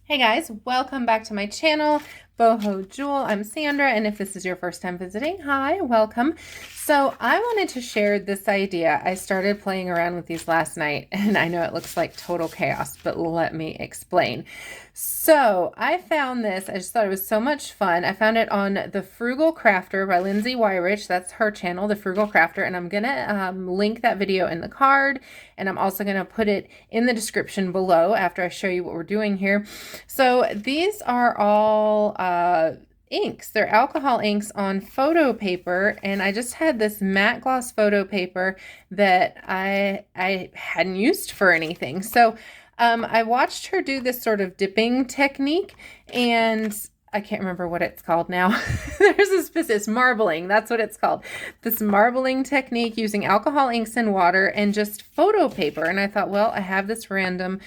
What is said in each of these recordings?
Hey guys, welcome back to my channel, Boho Jewel. I'm Sandra, and if this is your first time visiting, hi, welcome. So I wanted to share this idea. I started playing around with these last night, and I know it looks like total chaos, but let me explain. So I found this, I just thought it was so much fun. I found it on The Frugal Crafter by Lindsay Wyrich. That's her channel, The Frugal Crafter, and I'm gonna link that video in the card, and I'm also gonna put it in the description below after I show you what we're doing here. So these are all inks. They're alcohol inks on photo paper, and I just had this matte gloss photo paper that I hadn't used for anything. So I watched her do this sort of dipping technique, and I can't remember what it's called now. There's a specific, it's marbling. That's what it's called. This marbling technique using alcohol inks and water and just photo paper. And I thought, well, I have this random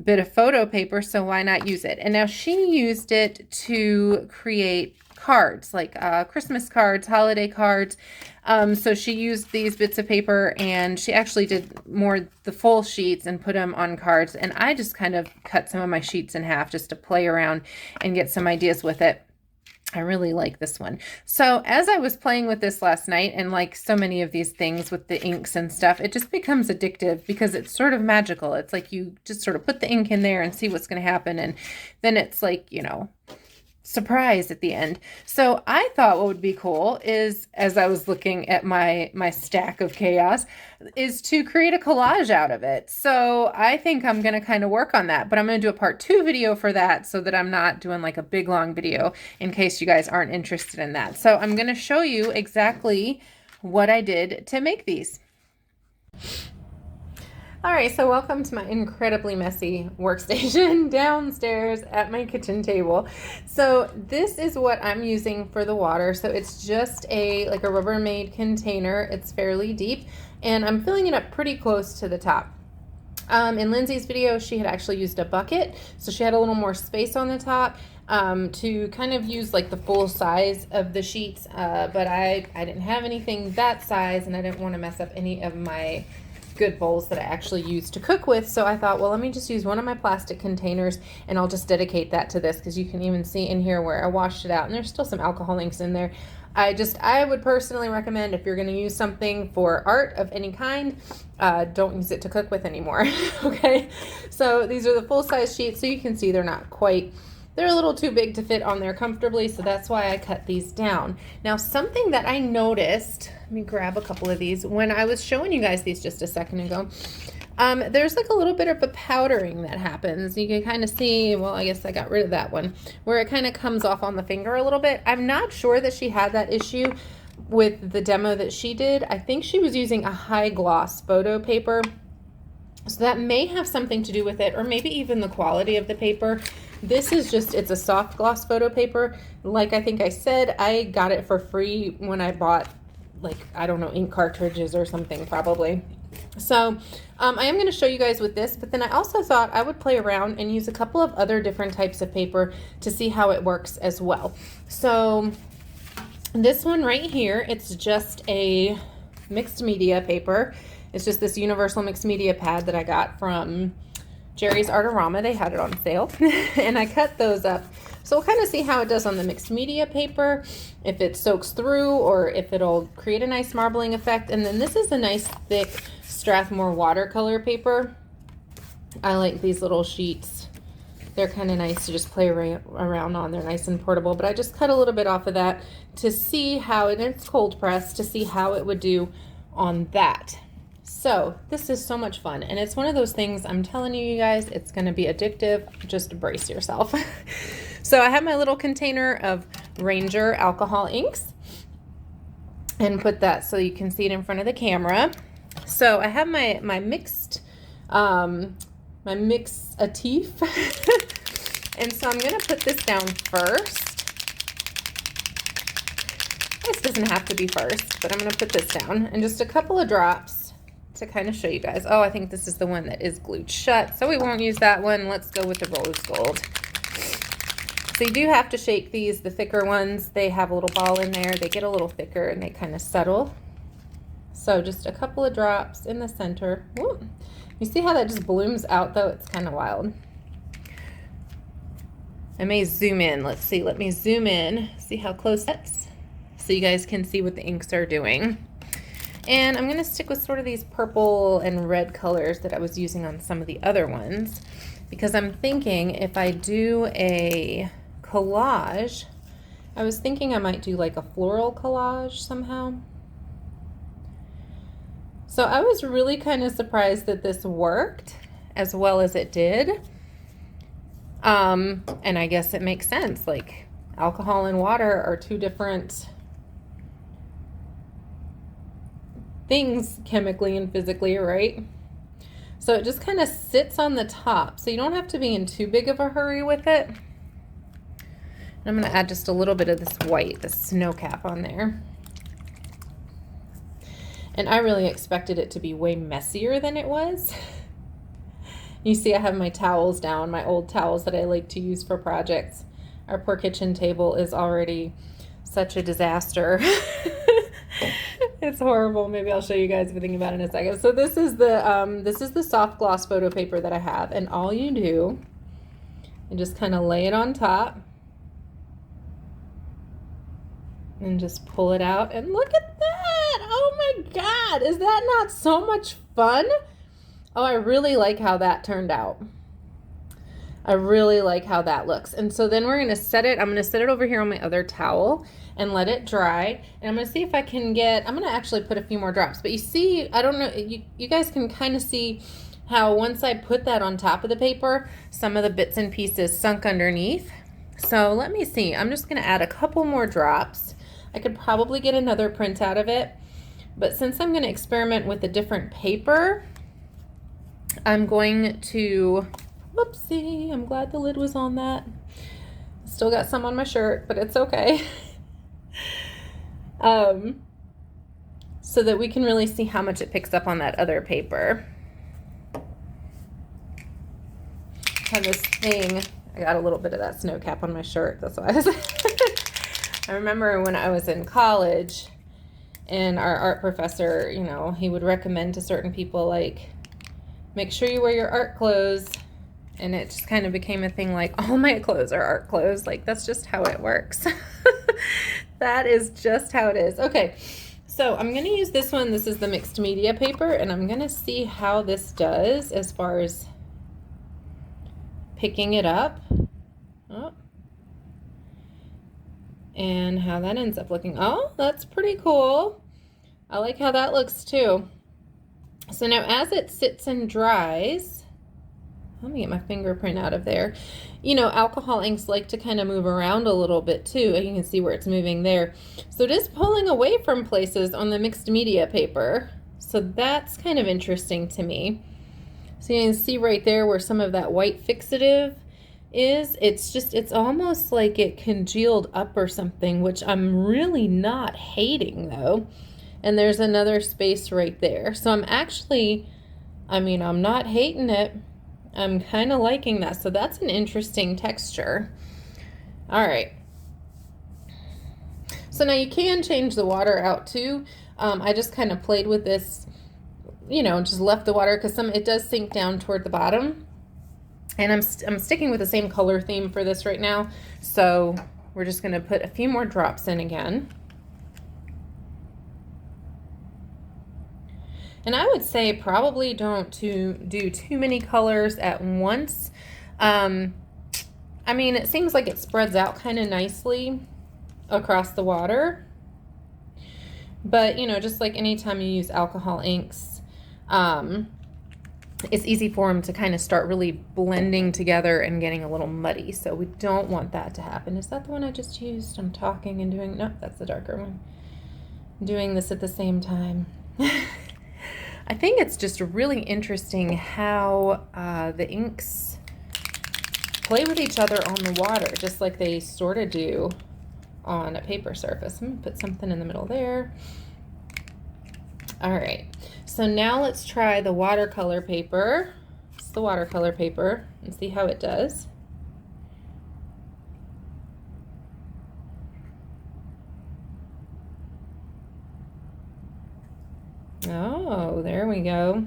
bit of photo paper, so why not use it? And now she used it to create cards, like Christmas cards, holiday cards. So she used these bits of paper, and she actually did more the full sheets and put them on cards. And I just kind of cut some of my sheets in half just to play around and get some ideas with it. I really like this one. So as I was playing with this last night, and like so many of these things with the inks and stuff, it just becomes addictive because it's sort of magical. It's like you just sort of put the ink in there and see what's going to happen. And then it's like, you know, surprise at the end. So I thought what would be cool is, as I was looking at my stack of chaos, is to create a collage out of it. So I think I'm going to kind of work on that, but I'm going to do a part 2 video for that so that I'm not doing like a big long video in case you guys aren't interested in that. So I'm going to show you exactly what I did to make these. All right, so welcome to my incredibly messy workstation downstairs at my kitchen table. So this is what I'm using for the water. So it's just like a Rubbermaid container. It's fairly deep, and I'm filling it up pretty close to the top. In Lindsay's video, she had actually used a bucket, so she had a little more space on the top to kind of use like the full size of the sheets, but I didn't have anything that size, and I didn't want to mess up any of my good bowls that I actually use to cook with. So I thought, well, let me just use one of my plastic containers, and I'll just dedicate that to this, because you can even see in here where I washed it out, and there's still some alcohol inks in there. I would personally recommend, if you're going to use something for art of any kind, don't use it to cook with anymore. Okay, so these are the full-size sheets, so you can see they're a little too big to fit on there comfortably, so that's why I cut these down. Now, something that I noticed, let me grab a couple of these, when I was showing you guys these just a second ago, there's like a little bit of a powdering that happens. You can kind of see, well, I guess I got rid of that one, where it kind of comes off on the finger a little bit. I'm not sure that she had that issue with the demo that she did. I think she was using a high gloss photo paper, so that may have something to do with it, or maybe even the quality of the paper. This is just, it's a soft gloss photo paper. Like I think I said, I got it for free when I bought, like, I don't know, ink cartridges or something probably. So I am going to show you guys with this, but then I also thought I would play around and use a couple of other different types of paper to see how it works as well. So this one right here, it's just a mixed media paper. It's just this universal mixed media pad that I got from Jerry's Artarama. They had it on sale and I cut those up. So we'll kind of see how it does on the mixed media paper, if it soaks through or if it'll create a nice marbling effect. And then this is a nice thick Strathmore watercolor paper. I like these little sheets. They're kind of nice to just play around on. They're nice and portable, but I just cut a little bit off of that to see how, and it's cold pressed, to see how it would do on that. So this is so much fun, and it's one of those things, I'm telling you guys, it's going to be addictive. Just brace yourself. So I have my little container of Ranger alcohol inks, and put that so you can see it in front of the camera. So I have my mixed Atif, and so I'm going to put this down first. This doesn't have to be first, but I'm going to put this down, and just a couple of drops to kind of show you guys. Oh, I think this is the one that is glued shut, so we won't use that one. Let's go with the rose gold. So you do have to shake these. The thicker ones, they have a little ball in there. They get a little thicker and they kind of settle. So just a couple of drops in the center. Ooh. You see how that just blooms out though? It's kind of wild. I may zoom in. Let's see. Let me zoom in. See how close that's. So you guys can see what the inks are doing. And I'm going to stick with sort of these purple and red colors that I was using on some of the other ones, because I'm thinking if I do a collage, I was thinking I might do like a floral collage somehow. So I was really kind of surprised that this worked as well as it did. And I guess it makes sense. Like, alcohol and water are two different things chemically and physically, right? So it just kind of sits on the top. So you don't have to be in too big of a hurry with it. And I'm going to add just a little bit of this white, the snow cap on there. And I really expected it to be way messier than it was. You see I have my towels down, my old towels that I like to use for projects. Our poor kitchen table is already such a disaster. It's horrible. Maybe I'll show you guys everything about it in a second. So this is the soft gloss photo paper that I have, and all you do, you just kind of lay it on top and just pull it out, and look at that. Oh my God, is that not so much fun? Oh, I really like how that turned out. I really like how that looks. And so then we're going to set it, I'm going to set it over here on my other towel and let it dry. And I'm going to see if I can get, I'm going to actually put a few more drops. But you see, I don't know, you guys can kind of see how once I put that on top of the paper, some of the bits and pieces sunk underneath. So let me see, I'm just going to add a couple more drops. I could probably get another print out of it. But since I'm going to experiment with a different paper, I'm going to, whoopsie, I'm glad the lid was on that. Still got some on my shirt, but it's okay. So that we can really see how much it picks up on that other paper. I have this thing, I got a little bit of that snow cap on my shirt, that's why I remember when I was in college and our art professor, you know, he would recommend to certain people, like, make sure you wear your art clothes. And it just kind of became a thing, like, all my clothes are art clothes. Like, that's just how it works. That is just how it is. Okay, so I'm going to use this one. This is the mixed media paper, and I'm going to see how this does as far as picking it up. Oh. And how that ends up looking. Oh, that's pretty cool. I like how that looks too. So now as it sits and dries, let me get my fingerprint out of there. You know, alcohol inks like to kind of move around a little bit too. You can see where it's moving there. So it is pulling away from places on the mixed media paper. So that's kind of interesting to me. So you can see right there where some of that white fixative is. It's almost like it congealed up or something, which I'm really not hating though. And there's another space right there. So I'm actually, I'm not hating it. I'm kind of liking that. So that's an interesting texture. All right. So now you can change the water out too. I just kind of played with this, you know, just left the water because it does sink down toward the bottom. And I'm sticking with the same color theme for this right now. So we're just going to put a few more drops in again. And I would say probably don't do too many colors at once. It seems like it spreads out kind of nicely across the water. But, you know, just like anytime you use alcohol inks, it's easy for them to kind of start really blending together and getting a little muddy. So we don't want that to happen. Is that the one I just used? I'm talking and doing, no, that's the darker one. I'm doing this at the same time. I think it's just really interesting how the inks play with each other on the water, just like they sort of do on a paper surface. I'm going to put something in the middle there. All right, so now let's try the watercolor paper. It's the watercolor paper and see how it does. Oh, there we go.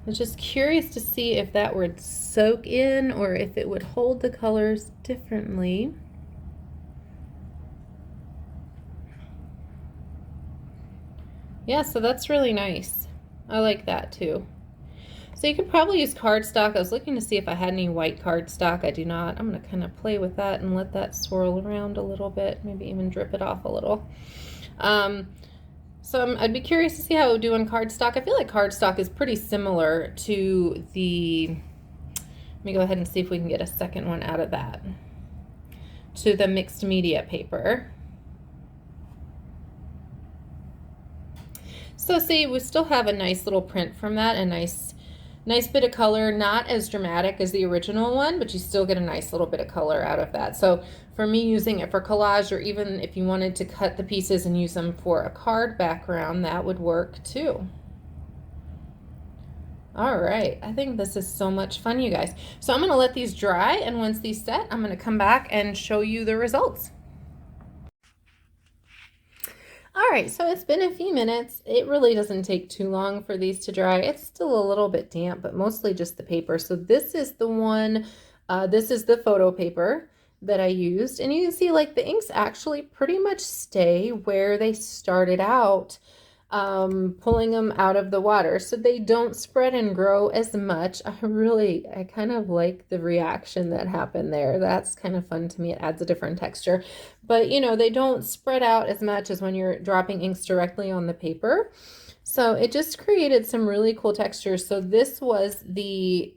I was just curious to see if that would soak in or if it would hold the colors differently. Yeah, so that's really nice. I like that too. So you could probably use cardstock. I was looking to see if I had any white cardstock. I do not. I'm going to kind of play with that and let that swirl around a little bit, maybe even drip it off a little. I'd be curious to see how it would do on cardstock. I feel like cardstock is pretty similar to the, let me go ahead and see if we can get a second one out of that, to the mixed media paper. So see, we still have a nice little print from that, a nice bit of color, not as dramatic as the original one, but you still get a nice little bit of color out of that. So for me, using it for collage, or even if you wanted to cut the pieces and use them for a card background, that would work too. All right, I think this is so much fun, you guys. So I'm gonna let these dry, and once these set, I'm gonna come back and show you the results. All right, so it's been a few minutes. It really doesn't take too long for these to dry. It's still a little bit damp, but mostly just the paper. So this is the one, this is the photo paper that I used. And you can see like the inks actually pretty much stay where they started out, pulling them out of the water, so they don't spread and grow as much. I kind of like the reaction that happened there. That's kind of fun to me. It adds a different texture, but you know, they don't spread out as much as when you're dropping inks directly on the paper. So it just created some really cool textures. So this was the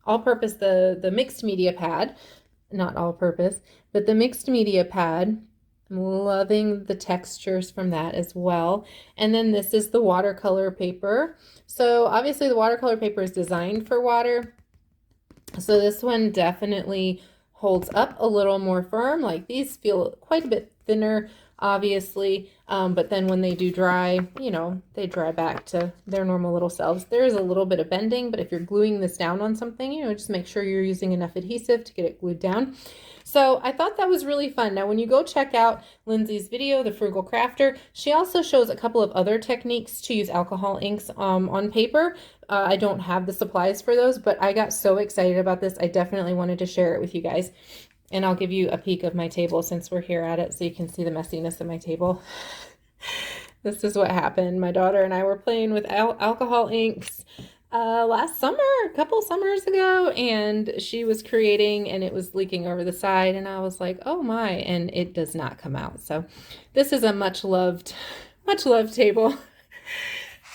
all-purpose, the mixed media pad, not all-purpose, but the mixed media pad. I'm loving the textures from that as well. And then this is the watercolor paper. So obviously the watercolor paper is designed for water. So this one definitely holds up a little more firm. Like these feel quite a bit thinner, obviously. But then when they do dry, you know, they dry back to their normal little selves. There is a little bit of bending, but if you're gluing this down on something, you know, just make sure you're using enough adhesive to get it glued down. So I thought that was really fun. Now, when you go check out Lindsay's video, The Frugal Crafter, she also shows a couple of other techniques to use alcohol inks on paper. I don't have the supplies for those, but I got so excited about this. I definitely wanted to share it with you guys. And I'll give you a peek of my table since we're here at it so you can see the messiness of my table. This is what happened. My daughter and I were playing with alcohol inks last summer, a couple summers ago, and she was creating and it was leaking over the side, and I was like, oh my, and it does not come out. So this is a much loved table.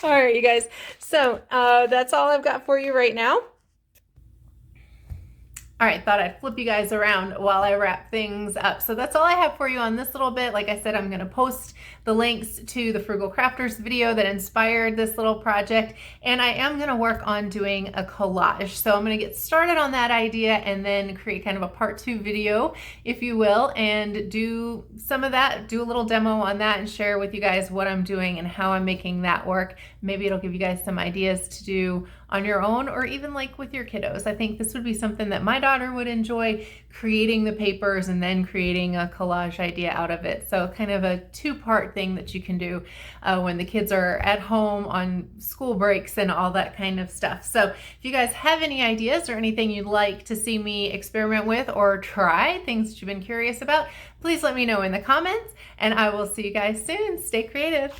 All right, you guys. So that's all I've got for you right now. All right, thought I'd flip you guys around while I wrap things up. So that's all I have for you on this little bit. Like I said, I'm gonna post the links to the Frugal Crafters video that inspired this little project. And I am gonna work on doing a collage. So I'm gonna get started on that idea and then create kind of a part 2 video, if you will, and do some of that, do a little demo on that and share with you guys what I'm doing and how I'm making that work. Maybe it'll give you guys some ideas to do on your own or even like with your kiddos. I think this would be something that my daughter would enjoy, creating the papers and then creating a collage idea out of it. So kind of a 2-part thing that you can do when the kids are at home on school breaks and all that kind of stuff. So if you guys have any ideas or anything you'd like to see me experiment with or try, things that you've been curious about, please let me know in the comments, and I will see you guys soon. Stay creative.